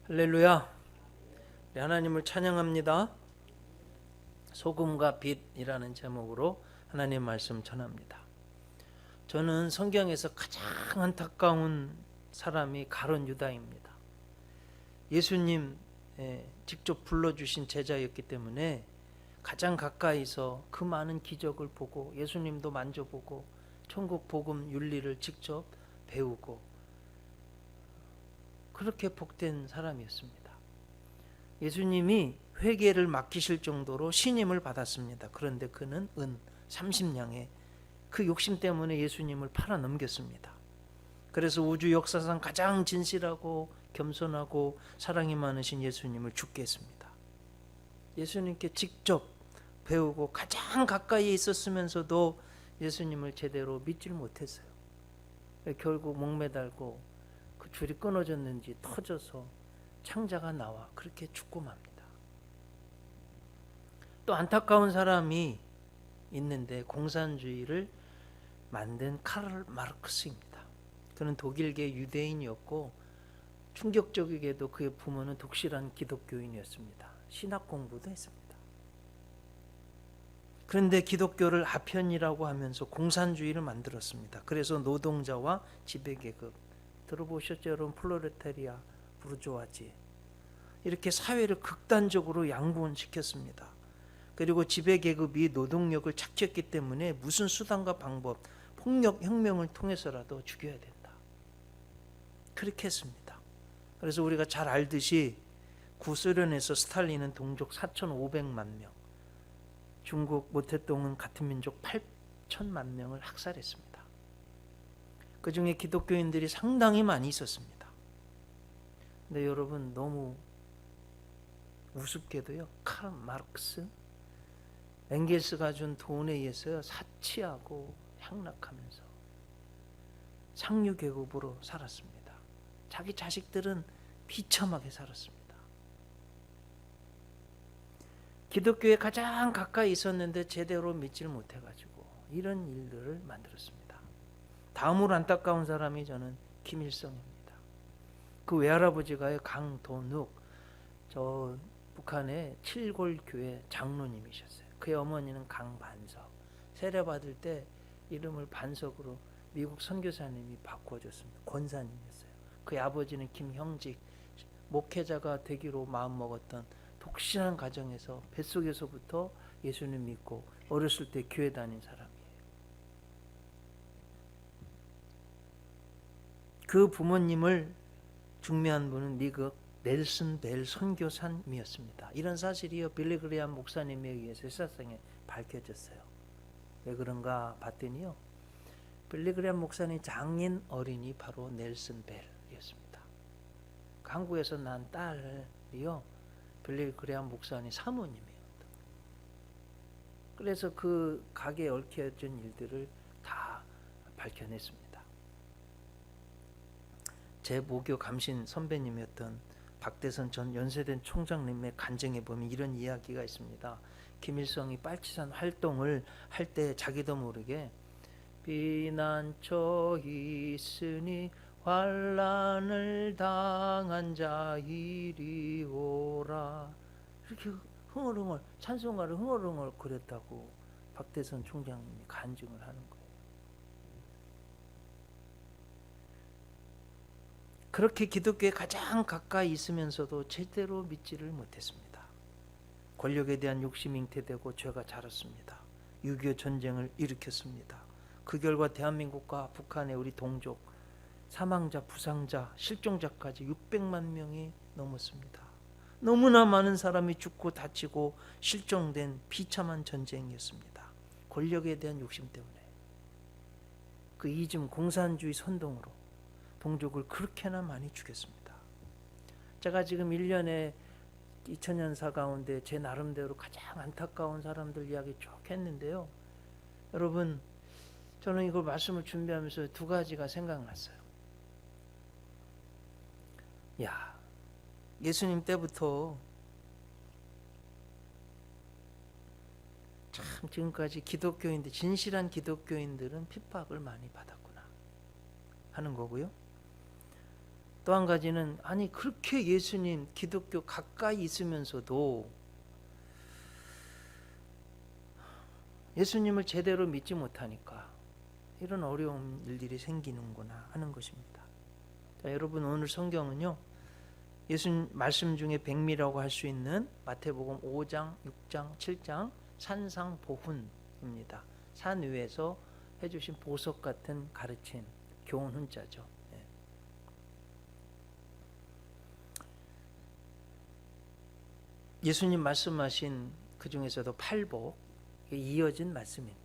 할렐루야. 네, 하나님을 찬양합니다. 소금과 빛이라는 제목으로 하나님 말씀 전합니다. 저는 성경에서 가장 안타까운 사람이 가룟 유다입니다. 예수님 직접 불러주신 제자였기 때문에 가장 가까이서 그 많은 기적을 보고 예수님도 만져보고 천국 복음 윤리를 직접 배우고 그렇게 복된 사람이었습니다. 예수님이 회개를 맡기실 정도로 신임을 받았습니다. 그런데 그는 은 30냥에 그 욕심 때문에 예수님을 팔아 넘겼습니다. 그래서 우주 역사상 가장 진실하고 겸손하고 사랑이 많으신 예수님을 죽게 했습니다. 예수님께 직접 배우고 가장 가까이에 있었으면서도 예수님을 제대로 믿질 못했어요. 결국 목매달고 그 줄이 끊어졌는지 터져서 창자가 나와 그렇게 죽고 맙니다. 또 안타까운 사람이 있는데 공산주의를 만든 카를 마르크스입니다. 그는 독일계 유대인이었고 충격적이게도 그의 부모는 독실한 기독교인이었습니다. 신학 공부도 했습니다. 그런데 기독교를 아편이라고 하면서 공산주의를 만들었습니다. 그래서 노동자와 지배계급, 들어보셨죠 여러분? 플로레타리아, 부르주아지, 이렇게 사회를 극단적으로 양분시켰습니다. 그리고 지배계급이 노동력을 착취했기 때문에 무슨 수단과 방법, 폭력 혁명을 통해서라도 죽여야 된다, 그렇게 했습니다. 그래서 우리가 잘 알듯이 구소련에서 스탈린은 동족 4,500만 명, 중국 모태동은 같은 민족 8천만 명을 학살했습니다. 그 중에 기독교인들이 상당히 많이 있었습니다. 근데 여러분, 너무 우습게도요, 카르 마르크스, 엥겔스가 준 돈에 의해서 사치하고 향락하면서 상류계급으로 살았습니다. 자기 자식들은 비참하게 살았습니다. 기독교에 가장 가까이 있었는데 제대로 믿질 못해가지고 이런 일들을 만들었습니다. 다음으로 안타까운 사람이 저는 김일성입니다. 그 외할아버지가 강도눅, 저 북한의 칠골교회 장로님이셨어요. 그의 어머니는 강반석. 세례받을 때 이름을 반석으로 미국 선교사님이 바꿔줬습니다. 권사님이었어요. 그의 아버지는 김형직, 목회자가 되기로 마음먹었던 독실한 가정에서 뱃속에서부터 예수님 믿고 어렸을 때 교회 다닌 사람이에요. 그 부모님을 중매한 분은 미국 넬슨 벨 선교사님이었습니다. 이런 사실이요, 빌리 그레이엄 목사님에 의해서 세상에 밝혀졌어요. 왜 그런가 봤더니요, 빌리 그레이엄 목사님 장인 어린이 바로 넬슨 벨이었습니다. 한국에서 난 딸이요, 빌리 그레이엄 목사님 사모님이에요. 그래서 그 가게에 얽혀진 일들을 다 밝혀냈습니다. 제 모교 감신 선배님이었던 박대선 전 연세대 총장님의 간증에 보면 이런 이야기가 있습니다. 김일성이 빨치산 활동을 할 때 자기도 모르게 비난처 있으니 환난을 당한 자 이리 오라, 이렇게 흥얼흥얼 찬송가를 흥얼흥얼 그렸다고 박대선 총장님이 간증을 하는 거예요. 그렇게 기독교에 가장 가까이 있으면서도 제대로 믿지를 못했습니다. 권력에 대한 욕심이 잉태되고 죄가 자랐습니다. 6.25 전쟁을 일으켰습니다. 그 결과 대한민국과 북한의 우리 동족 사망자, 부상자, 실종자까지 600만 명이 넘었습니다. 너무나 많은 사람이 죽고 다치고 실종된 비참한 전쟁이었습니다. 권력에 대한 욕심 때문에 그 이즘 공산주의 선동으로 동족을 그렇게나 많이 죽였습니다. 제가 지금 1년에 2000년사 가운데 제 나름대로 가장 안타까운 사람들 이야기 쭉 했는데요. 여러분, 저는 이걸 말씀을 준비하면서 두 가지가 생각났어요. 야, 예수님 때부터 참 지금까지 기독교인들, 진실한 기독교인들은 핍박을 많이 받았구나 하는 거고요. 또 한 가지는 아니 그렇게 예수님 기독교 가까이 있으면서도 예수님을 제대로 믿지 못하니까 이런 어려운 일들이 생기는구나 하는 것입니다. 자, 여러분 오늘 성경은요 예수 말씀 중에 백미라고 할 수 있는 마태복음 5장, 6장, 7장 산상보훈입니다. 산 위에서 해주신 보석 같은 가르침, 교훈 훈자죠. 예수님 말씀하신 그 중에서도 팔복 이어진 말씀입니다.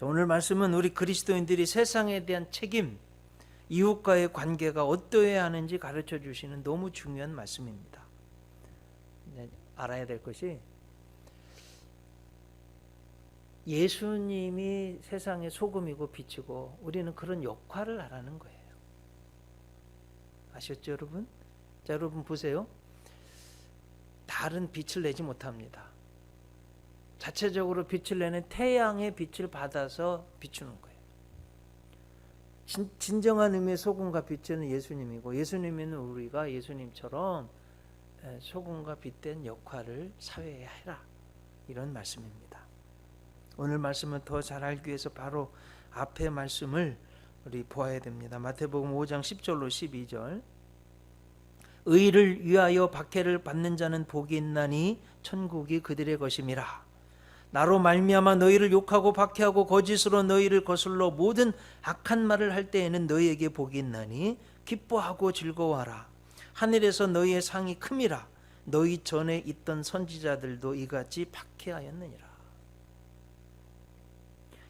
오늘 말씀은 우리 그리스도인들이 세상에 대한 책임, 이웃과의 관계가 어떠해야 하는지 가르쳐 주시는 너무 중요한 말씀입니다. 알아야 될 것이 예수님이 세상의 소금이고 빛이고 우리는 그런 역할을 하라는 거예요. 아셨죠 여러분? 자 여러분 보세요. 달은 빛을 내지 못합니다. 자체적으로 빛을 내는 태양의 빛을 받아서 비추는 거예요. 진정한 의미의 소금과 빛은 예수님이고 예수님은 우리가 예수님처럼 소금과 빛된 역할을 사회에 해라 이런 말씀입니다. 오늘 말씀을 더 잘 알기 위해서 바로 앞의 말씀을 우리 보아야 됩니다. 마태복음 5장 10절로 12절 의를 위하여 박해를 받는 자는 복이 있나니 천국이 그들의 것임이라. 나로 말미암아 너희를 욕하고 박해하고 거짓으로 너희를 거슬러 모든 악한 말을 할 때에는 너희에게 복이 있나니 기뻐하고 즐거워하라. 하늘에서 너희의 상이 큼이라. 너희 전에 있던 선지자들도 이같이 박해하였느니라.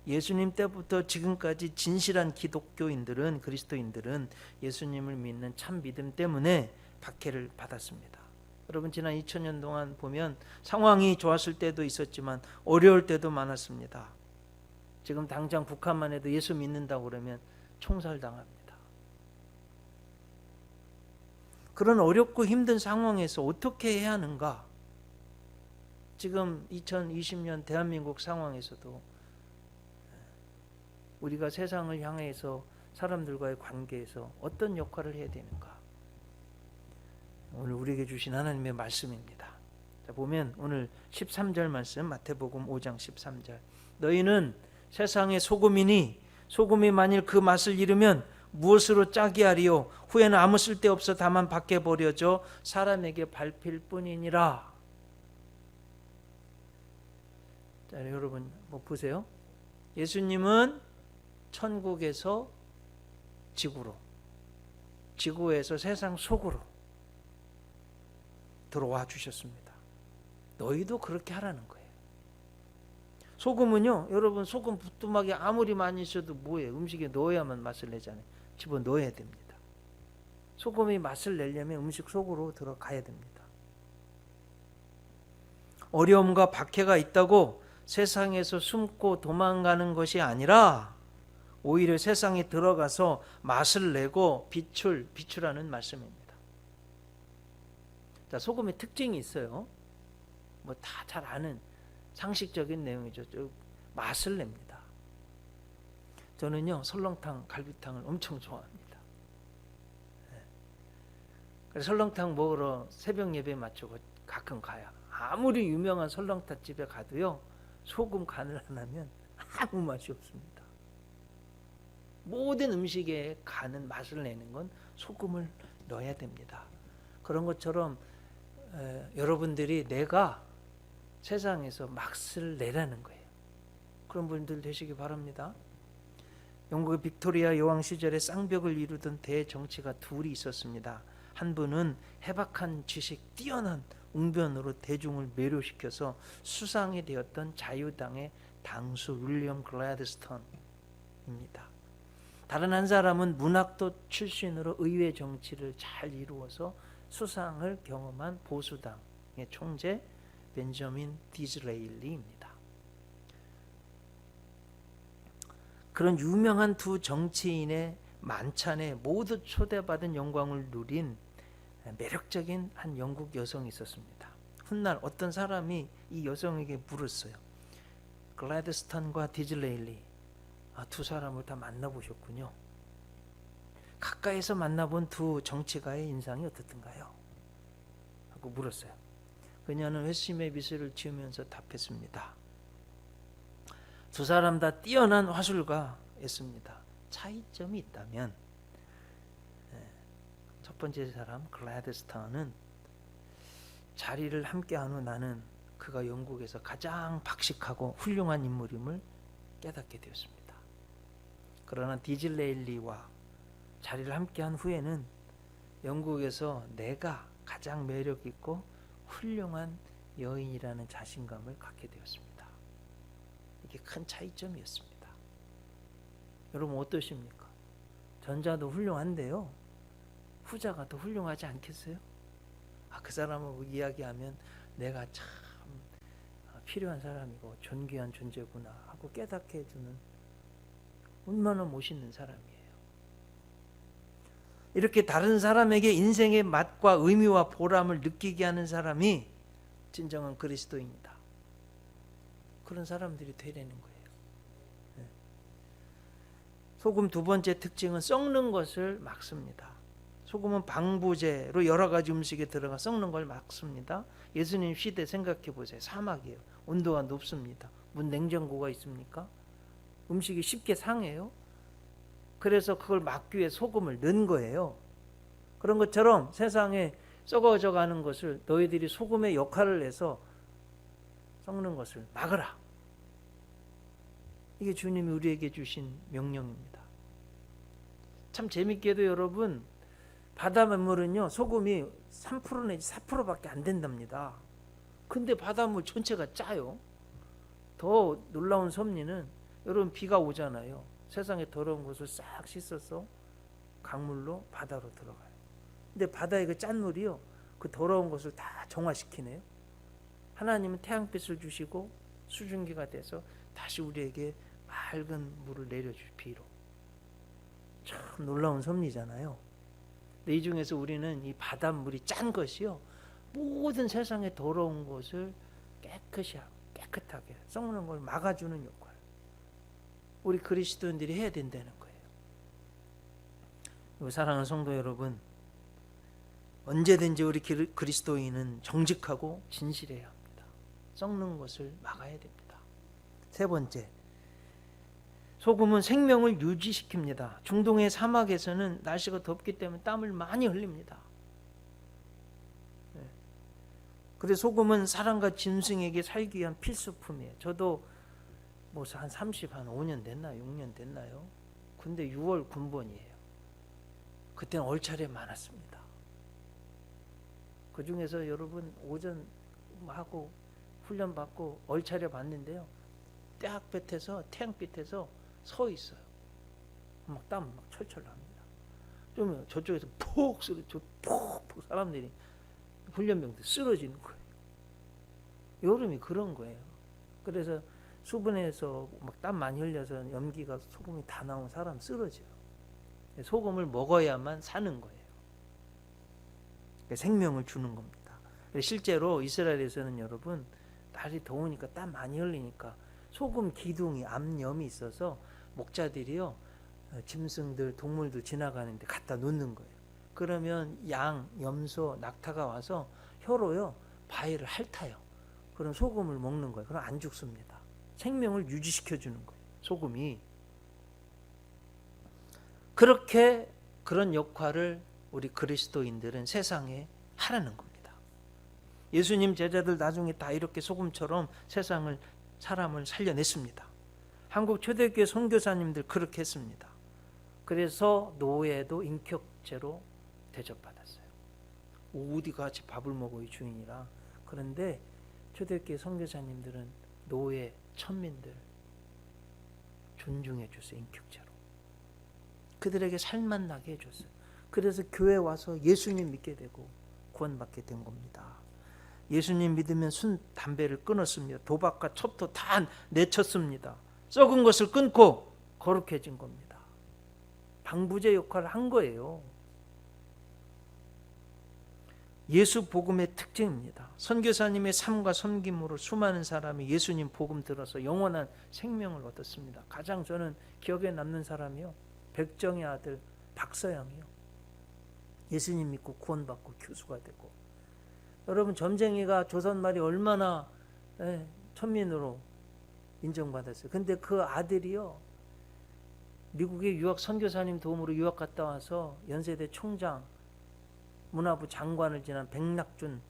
예수님 때부터 지금까지 진실한 기독교인들은 그리스도인들은 예수님을 믿는 참 믿음 때문에 박해를 받았습니다. 여러분 지난 2000년 동안 보면 상황이 좋았을 때도 있었지만 어려울 때도 많았습니다. 지금 당장 북한만 해도 예수 믿는다고 그러면 총살당합니다. 그런 어렵고 힘든 상황에서 어떻게 해야 하는가? 지금 2020년 대한민국 상황에서도 우리가 세상을 향해서 사람들과의 관계에서 어떤 역할을 해야 되는가? 오늘 우리에게 주신 하나님의 말씀입니다. 자, 보면 오늘 13절 말씀 마태복음 5장 13절 너희는 세상의 소금이니 소금이 만일 그 맛을 잃으면 무엇으로 짜게 하리요 후에는 아무 쓸데없어 다만 밖에 버려져 사람에게 밟힐 뿐이니라. 자, 여러분 뭐 보세요. 예수님은 천국에서 지구로 지구에서 세상 속으로 들어와 주셨습니다. 너희도 그렇게 하라는 거예요. 소금은요 여러분 소금 부뚜막에 아무리 많이 있어도 뭐예요? 음식에 넣어야만 맛을 내잖아요. 집어넣어야 됩니다. 소금이 맛을 내려면 음식 속으로 들어가야 됩니다. 어려움과 박해가 있다고 세상에서 숨고 도망가는 것이 아니라 오히려 세상에 들어가서 맛을 내고 비추라는 말씀입니다. 자, 소금의 특징이 있어요. 뭐 다 잘 아는 상식적인 내용이죠. 맛을 냅니다. 저는요 설렁탕, 갈비탕을 엄청 좋아합니다. 그래서 설렁탕 먹으러 새벽 예배 맞추고 가끔 가요. 아무리 유명한 설렁탕 집에 가도요 소금 간을 안 하면 아무 맛이 없습니다. 모든 음식에 간은 맛을 내는 건 소금을 넣어야 됩니다. 그런 것처럼 여러분들이 내가 세상에서 맛을 내라는 거예요. 그런 분들 되시기 바랍니다. 영국의 빅토리아 여왕 시절에 쌍벽을 이루던 대정치가 둘이 있었습니다. 한 분은 해박한 지식, 뛰어난 웅변으로 대중을 매료시켜서 수상이 되었던 자유당의 당수 윌리엄 글래드스톤입니다. 다른 한 사람은 문학도 출신으로 의회 정치를 잘 이루어서 수상을 경험한 보수당의 총재 벤저민 디즈레일리입니다. 그런 유명한 두 정치인의 만찬에 모두 초대받은 영광을 누린 매력적인 한 영국 여성이 있었습니다. 훗날 어떤 사람이 이 여성에게 물었어요. 글래드스턴과 디즈레일리 두 사람을 다 만나보셨군요. 가까이서 만나본 두 정치가의 인상이 어떻던가요? 하고 물었어요. 그녀는 회심의 미소를 지으면서 답했습니다. 두 사람 다 뛰어난 화술가였습니다. 차이점이 있다면 첫 번째 사람 글래드스턴은 자리를 함께한 후 나는 그가 영국에서 가장 박식하고 훌륭한 인물임을 깨닫게 되었습니다. 그러나 디즐레일리와 자리를 함께한 후에는 영국에서 내가 가장 매력 있고 훌륭한 여인이라는 자신감을 갖게 되었습니다. 이게 큰 차이점이었습니다. 여러분 어떠십니까? 전자도 훌륭한데요, 후자가 더 훌륭하지 않겠어요? 그 사람하고 이야기하면 내가 참 필요한 사람이고 존귀한 존재구나 하고 깨닫게 해주는 얼마나 멋있는 사람이에요. 이렇게 다른 사람에게 인생의 맛과 의미와 보람을 느끼게 하는 사람이 진정한 그리스도인이다. 그런 사람들이 되려는 거예요. 소금 두 번째 특징은 썩는 것을 막습니다. 소금은 방부제로 여러 가지 음식에 들어가 썩는 걸 막습니다. 예수님 시대 생각해 보세요. 사막이에요. 온도가 높습니다. 문 냉장고가 있습니까? 음식이 쉽게 상해요. 그래서 그걸 막기 위해 소금을 넣은 거예요. 그런 것처럼 세상에 썩어져 가는 것을 너희들이 소금의 역할을 해서 썩는 것을 막으라. 이게 주님이 우리에게 주신 명령입니다. 참 재밌게도 여러분, 바닷물은요 소금이 3% 내지 4%밖에 안 된답니다. 근데 바닷물 전체가 짜요. 더 놀라운 섭리는 여러분 비가 오잖아요. 세상에 더러운 것을 싹 씻어서 강물로 바다로 들어가요. 근데 바다의 그 짠물이요 그 더러운 것을 다 정화시키네요. 하나님은 태양빛을 주시고 수증기가 돼서 다시 우리에게 맑은 물을 내려줄 비로. 참 놀라운 섭리잖아요. 이 중에서 우리는 이 바닷물이 짠 것이요 모든 세상의 더러운 것을 깨끗하게 썩는 걸 막아주는 역할, 우리 그리스도인들이 해야 된다는 거예요. 사랑하는 성도 여러분, 언제든지 우리 그리스도인은 정직하고 진실해야 합니다. 썩는 것을 막아야 됩니다. 세 번째, 소금은 생명을 유지시킵니다. 중동의 사막에서는 날씨가 덥기 때문에 땀을 많이 흘립니다. 그래서 소금은 사람과 짐승에게 살기 위한 필수품이에요. 저도 한 5년 됐나요? 6년 됐나요? 근데 6월 군번이에요. 그때는 얼차례 많았습니다. 그 중에서 여러분 오전 하고 훈련 받고 얼차례 받는데요. 떼학볕에서 태양빛에서 서 있어요. 막 땀 막 철철 납니다. 좀 저쪽에서 푹 사람들이 훈련병들 쓰러지는 거예요. 여름이 그런 거예요. 그래서 수분에서 막 땀 많이 흘려서 염기가 소금이 다 나온 사람 쓰러져요. 소금을 먹어야만 사는 거예요. 생명을 주는 겁니다. 실제로 이스라엘에서는 여러분 날이 더우니까 땀 많이 흘리니까 소금 기둥이 암염이 있어서 목자들이요 짐승들 동물들 지나가는데 갖다 놓는 거예요. 그러면 양, 염소, 낙타가 와서 혀로요 바위를 핥아요. 그럼 소금을 먹는 거예요. 그럼 안 죽습니다. 생명을 유지시켜 주는 거예요. 소금이. 그렇게 그런 역할을 우리 그리스도인들은 세상에 하라는 겁니다. 예수님 제자들 나중에 다 이렇게 소금처럼 사람을 살려냈습니다. 한국 초대교회 선교사님들 그렇게 했습니다. 그래서 노예도 인격제로 대접받았어요. 어디 같이 밥을 먹어요 주인이랑. 그런데 초대교회 선교사님들은 노예, 천민들 존중해 줬어요. 인격제로. 그들에게 살만 나게 해줬어요. 그래서 교회 와서 예수님 믿게 되고 구원받게 된 겁니다. 예수님 믿으면 술, 담배를 끊었습니다. 도박과 첩도 다 내쳤습니다. 썩은 것을 끊고 거룩해진 겁니다. 방부제 역할을 한 거예요. 예수 복음의 특징입니다. 선교사님의 삶과 섬김으로 수많은 사람이 예수님 복음 들어서 영원한 생명을 얻었습니다. 가장 저는 기억에 남는 사람이요 백정의 아들 박서양이요. 예수님 믿고 구원받고 교수가 되고. 여러분 점쟁이가 조선 말이 얼마나 천민으로 인정받았어요. 근데 그 아들이요, 미국의 유학 선교사님 도움으로 유학 갔다 와서 연세대 총장, 문화부 장관을 지난 백낙준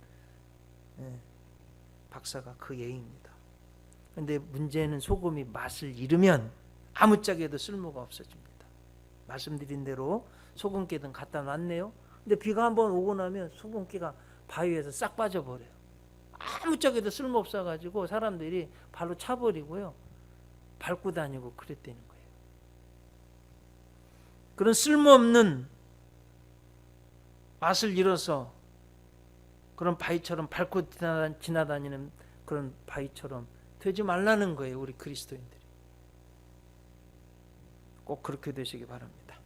박사가 그 예입니다. 근데 문제는 소금이 맛을 잃으면 아무짝에도 쓸모가 없어집니다. 말씀드린 대로 소금기든 갖다 놨네요. 근데 비가 한번 오고 나면 소금기가 바위에서 싹 빠져버려요. 아무짝에도 쓸모 없어가지고 사람들이 발로 차버리고요, 밟고 다니고 그랬다는 거예요. 그런 쓸모없는 맛을 잃어서 그런 바위처럼 밟고 지나다니는 그런 바위처럼 되지 말라는 거예요. 우리 그리스도인들이 꼭 그렇게 되시기 바랍니다.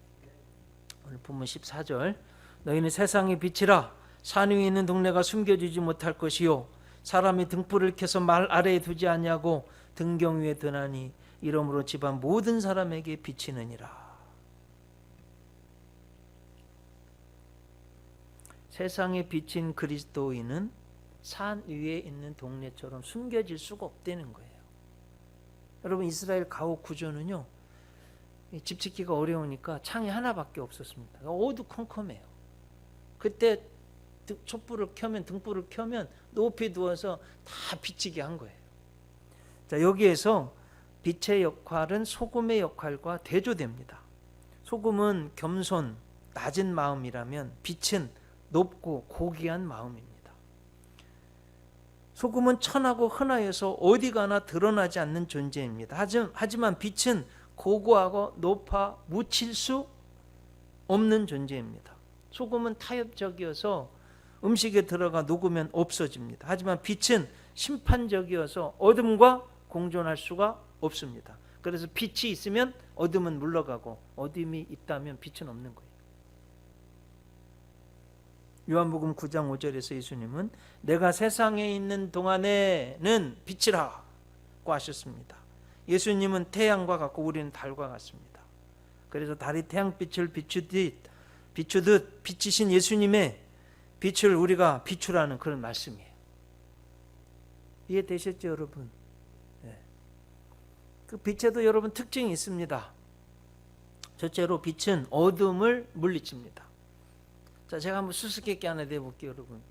오늘 본문 14절, 너희는 세상의 빛이라. 산 위에 있는 동네가 숨겨지지 못할 것이요, 사람이 등불을 켜서 말 아래에 두지 아니하고 등경 위에 드나니 이러므로 집안 모든 사람에게 비치느니라. 세상에 비친 그리스도인은 산 위에 있는 동네처럼 숨겨질 수가 없다는 거예요. 여러분, 이스라엘 가옥 구조는요, 집 짓기가 어려우니까 창이 하나밖에 없었습니다. 어두컴컴해요. 그때 촛불을 켜면, 등불을 켜면 높이 두어서 다 비치게 한 거예요. 자, 여기에서 빛의 역할은 소금의 역할과 대조됩니다. 소금은 겸손, 낮은 마음이라면 빛은 높고 고귀한 마음입니다. 소금은 천하고 흔하여서 어디 가나 드러나지 않는 존재입니다. 하지만 빛은 고고하고 높아 묻힐 수 없는 존재입니다. 소금은 타협적이어서 음식에 들어가 녹으면 없어집니다. 하지만 빛은 심판적이어서 어둠과 공존할 수가 없습니다. 그래서 빛이 있으면 어둠은 물러가고 어둠이 있다면 빛은 없는 거예요. 요한복음 9장 5절에서 예수님은 내가 세상에 있는 동안에는 빛이라고 하셨습니다. 예수님은 태양과 같고 우리는 달과 같습니다. 그래서 달이 태양빛을 비추듯 비치신 예수님의 빛을 우리가 비추라는 그런 말씀이에요. 이해되셨죠, 여러분? 네. 그 빛에도 여러분 특징이 있습니다. 첫째로 빛은 어둠을 물리칩니다. 자, 제가 한번 수수께끼 하나 내볼게요, 여러분.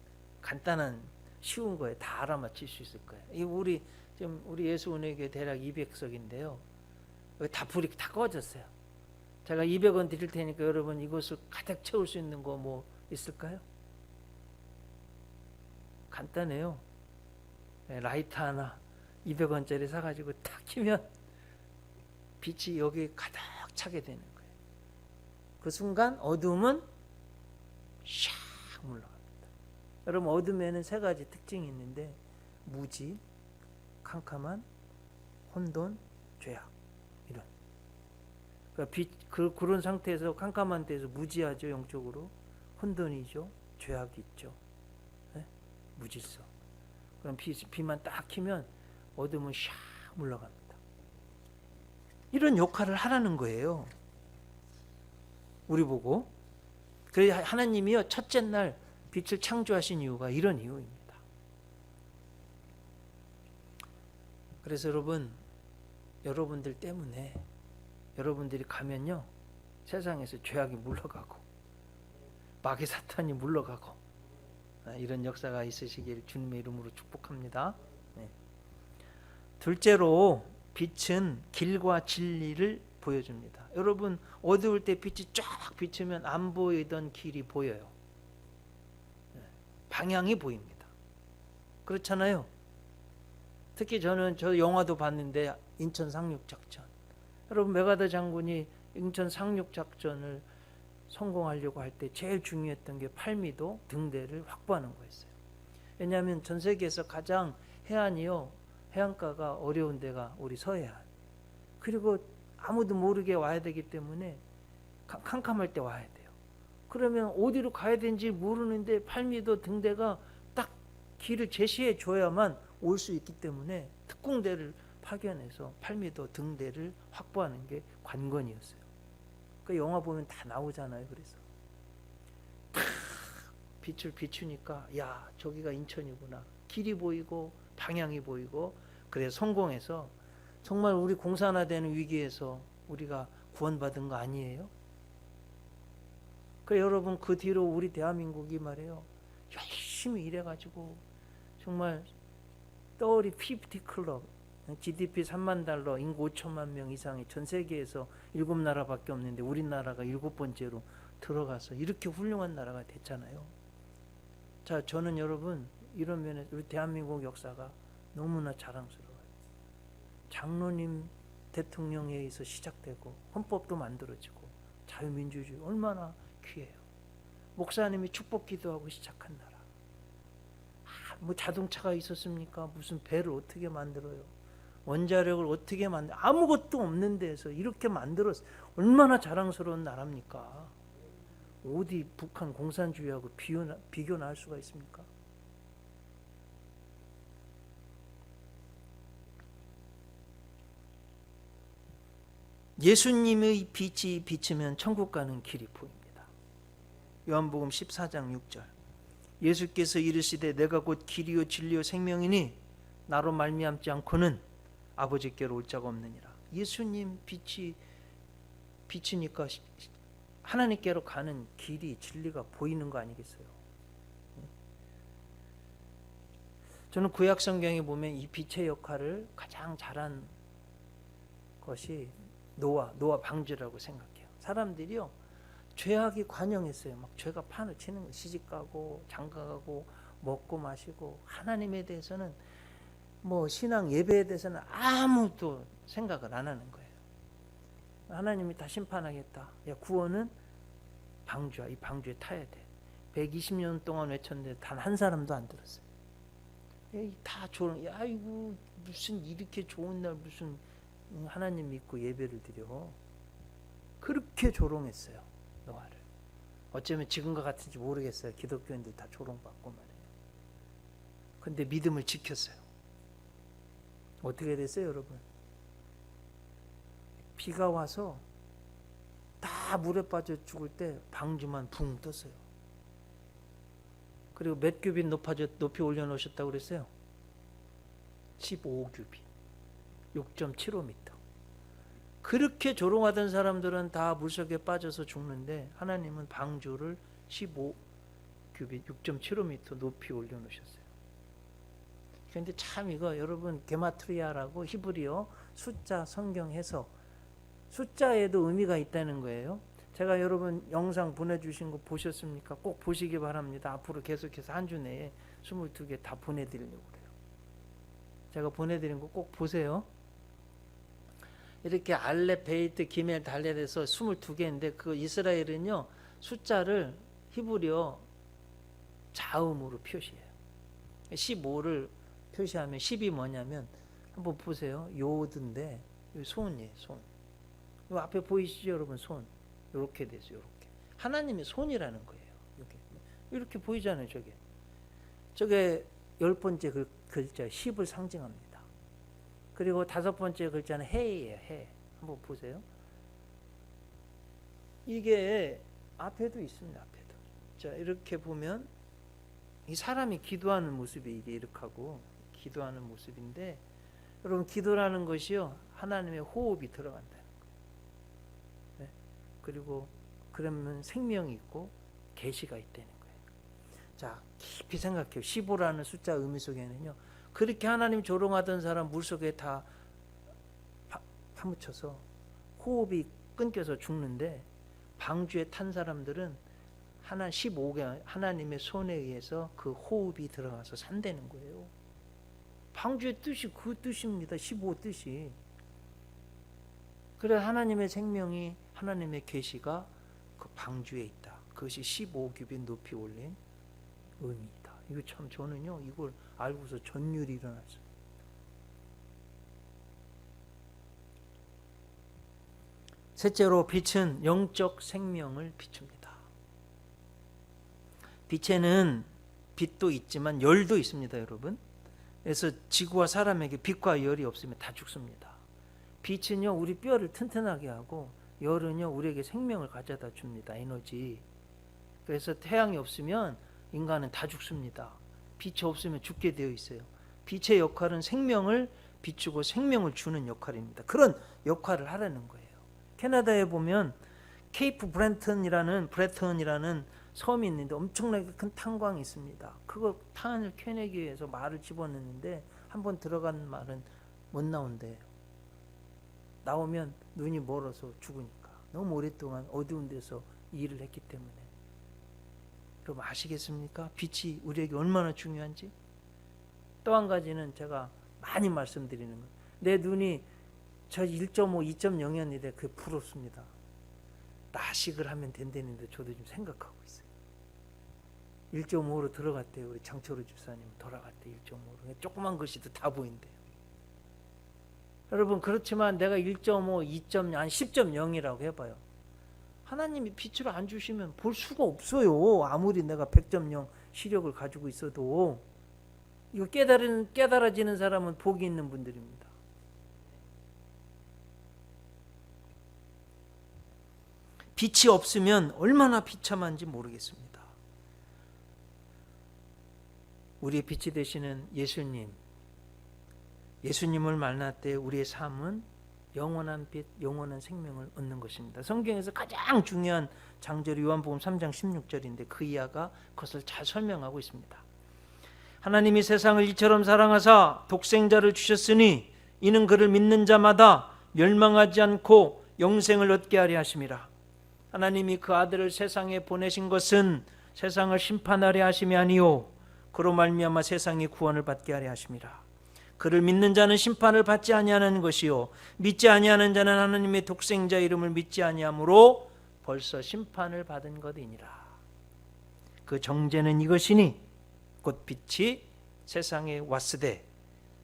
간단한 쉬운 거예요. 다 알아맞힐 수 있을 거예요. 우리 예수은혜교회 대략 200석인데요. 여기 다 불이 다 꺼졌어요. 제가 200원 드릴 테니까 여러분 이것을 가득 채울 수 있는 거 뭐 있을까요? 간단해요. 라이터 하나 200원짜리 사가지고 탁 켜면 빛이 여기 가득 차게 되는 거예요. 그 순간 어둠은 샥 물러갑니다. 여러분, 어둠에는 세 가지 특징이 있는데 무지, 캄캄한, 혼돈, 죄악, 이런. 그러니까 그런 상태에서 캄캄한 데서 무지하죠, 영적으로. 혼돈이죠, 죄악이 있죠. 네? 무질서. 그럼 비만 딱 켜면 어둠은 샥 물러갑니다. 이런 역할을 하라는 거예요. 우리 보고. 그래서 하나님이요, 첫째 날 빛을 창조하신 이유가 이런 이유입니다. 그래서 여러분들 때문에 여러분들이 가면요, 세상에서 죄악이 물러가고 마귀 사탄이 물러가고 이런 역사가 있으시길 주님의 이름으로 축복합니다. 네. 둘째로 빛은 길과 진리를 보여줍니다. 여러분, 어두울 때 빛이 쫙 비추면 안 보이던 길이 보여요. 네. 방향이 보입니다. 그렇잖아요. 특히 저 영화도 봤는데 인천 상륙작전. 여러분, 메가더 장군이 인천 상륙작전을 성공하려고 할 때 제일 중요했던 게 팔미도 등대를 확보하는 거였어요. 왜냐하면 전 세계에서 가장 해안가가 어려운 데가 우리 서해안. 그리고 아무도 모르게 와야 되기 때문에 캄캄할 때 와야 돼요. 그러면 어디로 가야 되는지 모르는데 팔미도 등대가 딱 길을 제시해 줘야만 올 수 있기 때문에 특공대를 파견해서 팔미도 등대를 확보하는 게 관건이었어요. 그 영화 보면 다 나오잖아요. 그래서 탁 빛을 비추니까 야, 저기가 인천이구나. 길이 보이고 방향이 보이고, 그래 성공해서 정말 우리 공산화되는 위기에서 우리가 구원받은 거 아니에요? 그래 여러분, 그 뒤로 우리 대한민국이 말이에요, 열심히 일해가지고 정말 50 클럽, GDP 3만 달러, 인구 5천만 명 이상이 전 세계에서 7나라밖에 없는데 우리나라가 7번째로 들어가서 이렇게 훌륭한 나라가 됐잖아요. 자, 저는 여러분 이런 면에서 우리 대한민국 역사가 너무나 자랑스러워요. 장로님 대통령에 의해서 시작되고 헌법도 만들어지고 자유민주주의 얼마나 귀해요. 목사님이 축복 기도하고 시작한 나라. 뭐 자동차가 있었습니까? 무슨 배를 어떻게 만들어요? 원자력을 어떻게 만들? 아무것도 없는 데서 이렇게 만들었어. 얼마나 자랑스러운 나라입니까? 어디 북한 공산주의하고 비교나 할 수가 있습니까? 예수님의 빛이 비치면 천국 가는 길이 보입니다. 요한복음 14장 6절. 예수께서 이르시되 내가 곧 길이요 진리요 생명이니 나로 말미암지 않고는 아버지께로 올 자가 없느니라. 예수님 빛이 비치니까 하나님께로 가는 길이, 진리가 보이는 거 아니겠어요? 저는 구약 성경에 보면 이 빛의 역할을 가장 잘한 것이 노아 방주라고 생각해요. 사람들이요, 죄악이 관영했어요. 막 죄가 판을 치는 거, 시집가고 장가가고 먹고 마시고, 하나님에 대해서는 뭐 신앙 예배에 대해서는 아무도 생각을 안 하는 거예요. 하나님이 다 심판하겠다. 야, 구원은 방주야. 이 방주에 타야 돼. 120년 동안 외쳤는데 단 한 사람도 안 들었어요. 다 조롱. 야, 이거 무슨 이렇게 좋은 날 무슨 하나님 믿고 예배를 드려. 그렇게 조롱했어요, 노아를. 어쩌면 지금과 같은지 모르겠어요. 기독교인들 다 조롱받고 말이에요. 근데 믿음을 지켰어요. 어떻게 됐어요, 여러분? 비가 와서 다 물에 빠져 죽을 때 방주만 붕 떴어요. 그리고 몇 규빗 높이 올려놓으셨다고 그랬어요? 15규빗, 6.75m. 그렇게 조롱하던 사람들은 다 물속에 빠져서 죽는데 하나님은 방주를 15규빗, 6.75m 높이 올려놓으셨어요. 그런데 참 이거 여러분, 게마트리아라고 히브리어 숫자 성경 해석, 숫자에도 의미가 있다는 거예요. 제가 여러분 영상 보내주신 거 보셨습니까? 꼭 보시기 바랍니다. 앞으로 계속해서 한 주 내에 22개 다 보내드리려고 그래요. 제가 보내드린 거 꼭 보세요. 이렇게 알렙, 베이트, 기멜, 달렛에서 22개인데 그 이스라엘은요, 숫자를 히브리어 자음으로 표시해요. 15를 표시하면 10이 뭐냐면, 한번 보세요. 요드인데 손이에요, 손. 요 앞에 보이시죠, 여러분? 손. 이렇게 됐어요, 이렇게. 하나님의 손이라는 거예요. 이렇게 보이잖아요, 저게. 저게 10번째 글자 10을 상징합니다. 그리고 5번째 글자는 해예요, 해. 한번 보세요. 이게 앞에도 있습니다, 앞에도. 자, 이렇게 보면 이 사람이 기도하는 모습이 이게 이렇게 하고 기도하는 모습인데, 여러분 기도라는 것이요, 하나님의 호흡이 들어간다는 거예요. 네? 그리고 그러면 생명이 있고 계시가 있다는 거예요. 자, 깊이 생각해요. 15라는 숫자 의미 속에는요, 그렇게 하나님 조롱하던 사람 물속에 다 파묻혀서 호흡이 끊겨서 죽는데, 방주에 탄 사람들은 15개 하나님의 손에 의해서 그 호흡이 들어가서 산다는 거예요. 방주의 뜻이 그 뜻입니다. 15 뜻이. 그래서 하나님의 생명이, 하나님의 계시가 그 방주에 있다. 그것이 15규빗 높이 올린 의미이다. 이거 참, 저는요 이걸 알고서 전율이 일어났어요. 셋째로, 빛은 영적 생명을 비춥니다. 빛에는 빛도 있지만 열도 있습니다, 여러분. 그래서 지구와 사람에게 빛과 열이 없으면 다 죽습니다. 빛은요, 우리 뼈를 튼튼하게 하고, 열은요, 우리에게 생명을 가져다 줍니다, 에너지. 그래서 태양이 없으면 인간은 다 죽습니다. 빛이 없으면 죽게 되어 있어요. 빛의 역할은 생명을 비추고 생명을 주는 역할입니다. 그런 역할을 하라는 거예요. 캐나다에 보면 케이프 브랜턴이라는 섬이 있는데 엄청나게 큰 탄광이 있습니다. 그거 탄을 캐내기 위해서 말을 집어넣는데 한번 들어간 말은 못 나온대요. 나오면 눈이 멀어서 죽으니까. 너무 오랫동안 어두운 데서 일을 했기 때문에. 여러분 아시겠습니까? 빛이 우리에게 얼마나 중요한지. 또 한 가지는 제가 많이 말씀드리는 거예요. 내 눈이 저 1.5, 2.0이었는데 그게 부럽습니다. 라식을 하면 된다는데 저도 좀 생각하고 있어요. 1.5로 들어갔대요. 우리 장철우 집사님 돌아갔대 1.5로. 조그만 글씨도 다 보인대요. 여러분 그렇지만 내가 1.5, 2.0, 아니 10.0이라고 해봐요. 하나님이 빛을 안 주시면 볼 수가 없어요. 아무리 내가 100.0 시력을 가지고 있어도. 이거 깨달아지는 사람은 복이 있는 분들입니다. 빛이 없으면 얼마나 비참한지 모르겠습니다. 우리의 빛이 되시는 예수님을 만날 때 우리의 삶은 영원한 빛, 영원한 생명을 얻는 것입니다. 성경에서 가장 중요한 장절이 요한복음 3장 16절인데 그 이하가 그것을 잘 설명하고 있습니다. 하나님이 세상을 이처럼 사랑하사 독생자를 주셨으니 이는 그를 믿는 자마다 멸망하지 않고 영생을 얻게 하려 하심이라. 하나님이 그 아들을 세상에 보내신 것은 세상을 심판하려 하심이 아니요 그로 말미암아 세상이 구원을 받게 하려 하심이라. 그를 믿는 자는 심판을 받지 아니하는 것이요 믿지 아니하는 자는 하나님의 독생자 이름을 믿지 아니하므로 벌써 심판을 받은 것이니라. 그 정죄는 이것이니 곧 빛이 세상에 왔으되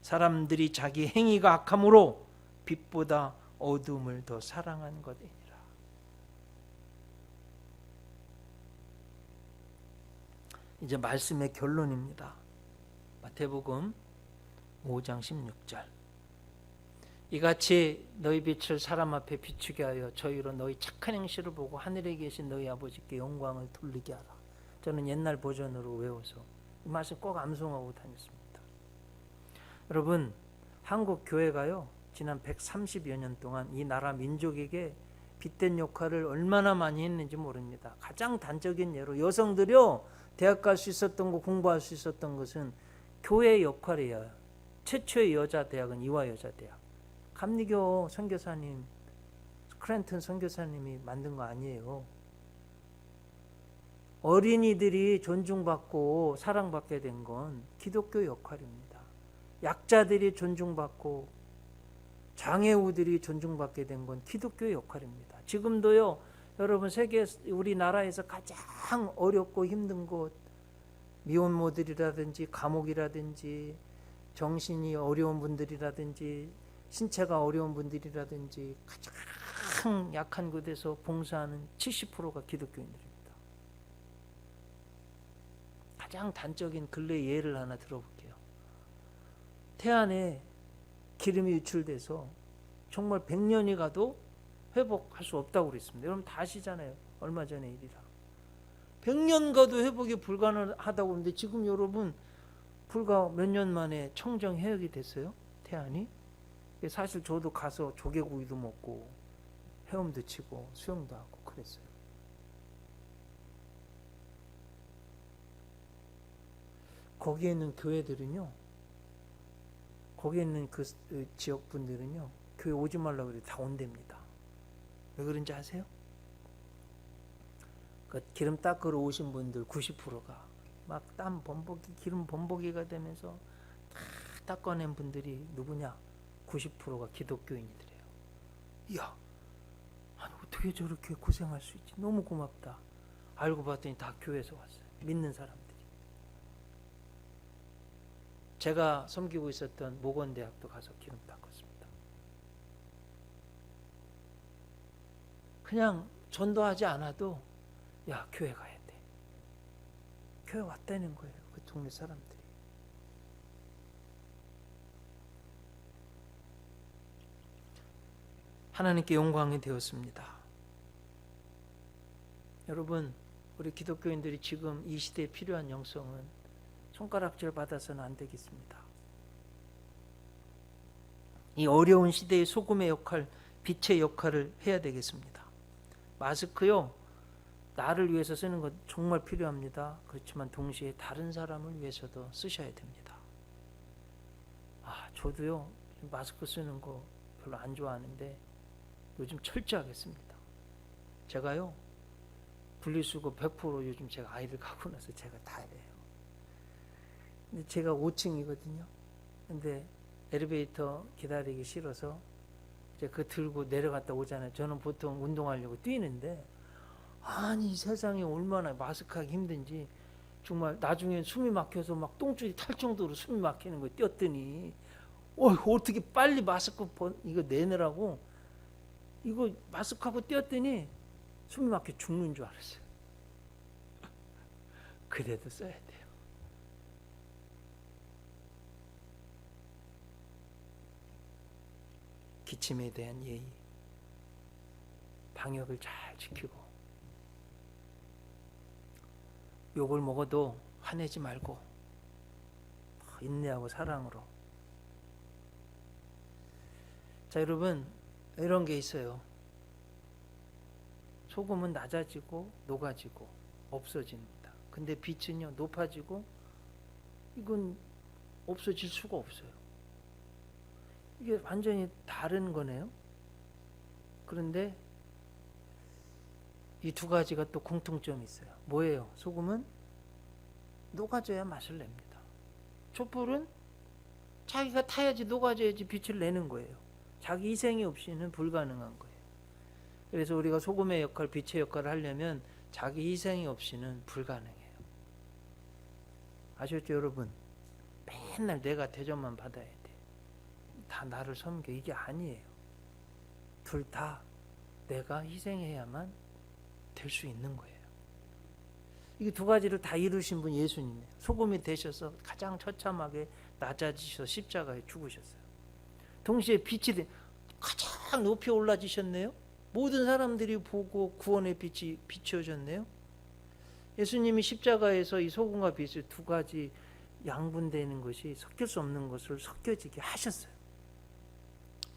사람들이 자기 행위가 악함으로 빛보다 어둠을 더 사랑한 것이니라. 이제 말씀의 결론입니다. 마태복음 5장 16절. 이같이 너희 빛을 사람 앞에 비추게 하여 저희로 너희 착한 행실을 보고 하늘에 계신 너희 아버지께 영광을 돌리게 하라. 저는 옛날 버전으로 외워서 이 말씀 꼭 암송하고 다녔습니다. 여러분 한국 교회가요 지난 130여 년 동안 이 나라 민족에게 빛된 역할을 얼마나 많이 했는지 모릅니다. 가장 단적인 예로 여성들이요 대학 갈 수 있었던 거 공부할 수 있었던 것은 교회의 역할이에요. 최초의 여자 대학은 이화여자대학. 감리교 선교사님 크랜턴 선교사님이 만든 거 아니에요. 어린이들이 존중받고 사랑받게 된 건 기독교 역할입니다. 약자들이 존중받고 장애우들이 존중받게 된 건 기독교 역할입니다. 지금도요 여러분 세계 우리나라에서 가장 어렵고 힘든 곳 미혼모들이라든지 감옥이라든지 정신이 어려운 분들이라든지 신체가 어려운 분들이라든지 가장 약한 곳에서 봉사하는 70%가 기독교인들입니다. 가장 단적인 근래 예를 하나 들어볼게요. 태안에 기름이 유출돼서 정말 100년이 가도 회복할 수 없다고 그랬습니다. 여러분 다 아시잖아요. 얼마 전의 일이라. 100년 가도 회복이 불가능하다고 하는데 지금 여러분 불과 몇 년 만에 청정 해역이 됐어요. 태안이. 사실 저도 가서 조개구이도 먹고 헤엄도 치고 수영도 하고 그랬어요. 거기에 있는 교회들은요. 거기에 있는 그 지역 분들은요. 교회 오지 말라고 그래도 다 온답니다. 왜 그런지 아세요? 그 기름 닦으러 오신 분들 90%가 막 땀 범벅이 기름 범벅이가 되면서 다 닦아낸 분들이 누구냐? 90%가 기독교인이더래요. 이야, 아니 어떻게 저렇게 고생할 수 있지? 너무 고맙다. 알고 봤더니 다 교회에서 왔어요. 믿는 사람들이. 제가 섬기고 있었던 모건대학도 가서 기름 닦았습니다. 그냥 전도하지 않아도 야 교회 가야 돼. 교회 왔다는 거예요. 그 동네 사람들이. 하나님께 영광이 되었습니다. 여러분 우리 기독교인들이 지금 이 시대에 필요한 영성은 손가락질 받아서는 안 되겠습니다. 이 어려운 시대의 소금의 역할, 빛의 역할을 해야 되겠습니다. 마스크요, 나를 위해서 쓰는 것 정말 필요합니다. 그렇지만 동시에 다른 사람을 위해서도 쓰셔야 됩니다. 저도요, 마스크 쓰는 거 별로 안 좋아하는데 요즘 철저하겠습니다. 제가요, 분리수거 100% 요즘 제가 아이들 갖고 나서 제가 다 해요. 근데 제가 5층이거든요. 근데 엘리베이터 기다리기 싫어서 이제 그거 들고 내려갔다 오잖아요. 저는 보통 운동하려고 뛰는데, 아니 세상에 얼마나 마스크하기 힘든지 정말 나중에 숨이 막혀서 막 똥줄이 탈 정도로 숨이 막히는 거 뛰었더니 어떻게 빨리 마스크 이거 내느라고 이거 마스크하고 뛰었더니 숨이 막혀 죽는 줄 알았어요. 그래도 써야 돼요. 기침에 대한 예의, 방역을 잘 지키고, 욕을 먹어도 화내지 말고 인내하고 사랑으로. 자, 여러분, 이런 게 있어요. 소금은 낮아지고 녹아지고 없어집니다. 근데 빛은요, 높아지고 이건 없어질 수가 없어요. 이게 완전히 다른 거네요. 그런데 이 두 가지가 또 공통점이 있어요. 뭐예요? 소금은 녹아져야 맛을 냅니다. 촛불은 자기가 타야지, 녹아져야지 빛을 내는 거예요. 자기 희생이 없이는 불가능한 거예요. 그래서 우리가 소금의 역할, 빛의 역할을 하려면 자기 희생이 없이는 불가능해요. 아셨죠, 여러분? 맨날 내가 대접만 받아야 돼. 다 나를 섬겨. 이게 아니에요. 둘 다 내가 희생해야만 될 수 있는 거예요. 이 두 가지를 다 이루신 분 예수님이에요. 소금이 되셔서 가장 처참하게 낮아지셔서 십자가에 죽으셨어요. 동시에 빛이 가장 높이 올라지셨네요. 모든 사람들이 보고 구원의 빛이 비춰졌네요. 예수님이 십자가에서 이 소금과 빛을 두 가지 양분되는 것이 섞일 수 없는 것을 섞여지게 하셨어요.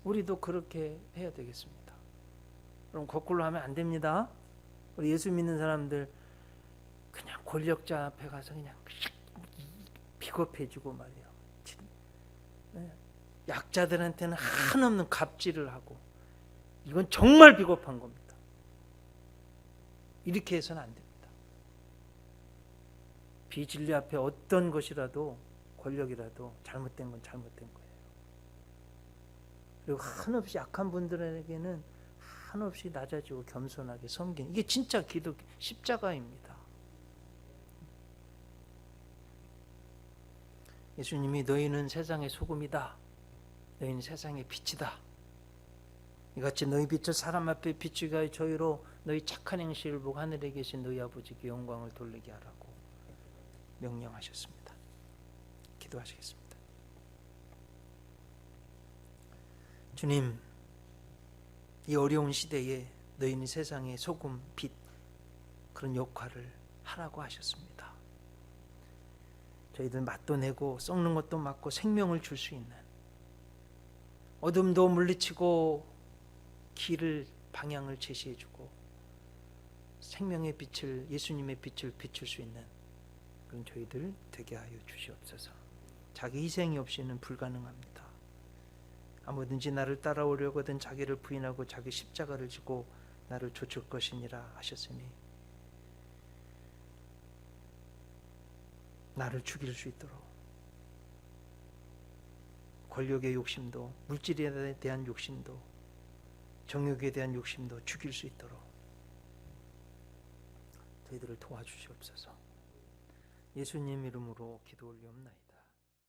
우리도 그렇게 해야 되겠습니다. 그럼 거꾸로 하면 안 됩니다. 우리 예수 믿는 사람들 그냥 권력자 앞에 가서 그냥 비겁해지고 말이에요. 약자들한테는 한없는 갑질을 하고, 이건 정말 비겁한 겁니다. 이렇게 해서는 안 됩니다. 비진리 앞에 어떤 것이라도, 권력이라도 잘못된 건 잘못된 거예요. 그리고 한없이 약한 분들에게는 한없이 낮아지고 겸손하게 섬기는, 이게 진짜 기독교 십자가입니다. 예수님이 너희는 세상의 소금이다, 너희는 세상의 빛이다, 이같이 너희 빛을 사람 앞에 비추게 하여 저희로 너희 착한 행실을 보고 하늘에 계신 너희 아버지께 영광을 돌리게 하라고 명령하셨습니다. 기도하시겠습니다. 주님, 이 어려운 시대에 너희는 세상의 소금, 빛, 그런 역할을 하라고 하셨습니다. 저희들 맛도 내고 썩는 것도 맡고 생명을 줄 수 있는, 어둠도 물리치고 길을, 방향을 제시해주고 생명의 빛을, 예수님의 빛을 비출 수 있는 그런 저희들 되게 하여 주시옵소서. 자기 희생이 없이는 불가능합니다. 아무든지 나를 따라오려거든 자기를 부인하고 자기 십자가를 지고 나를 좇을 것이니라 하셨으니, 나를 죽일 수 있도록 권력의 욕심도, 물질에 대한 욕심도, 정욕에 대한 욕심도 죽일 수 있도록 저희들을 도와주시옵소서. 예수님 이름으로 기도 올리옵나이다.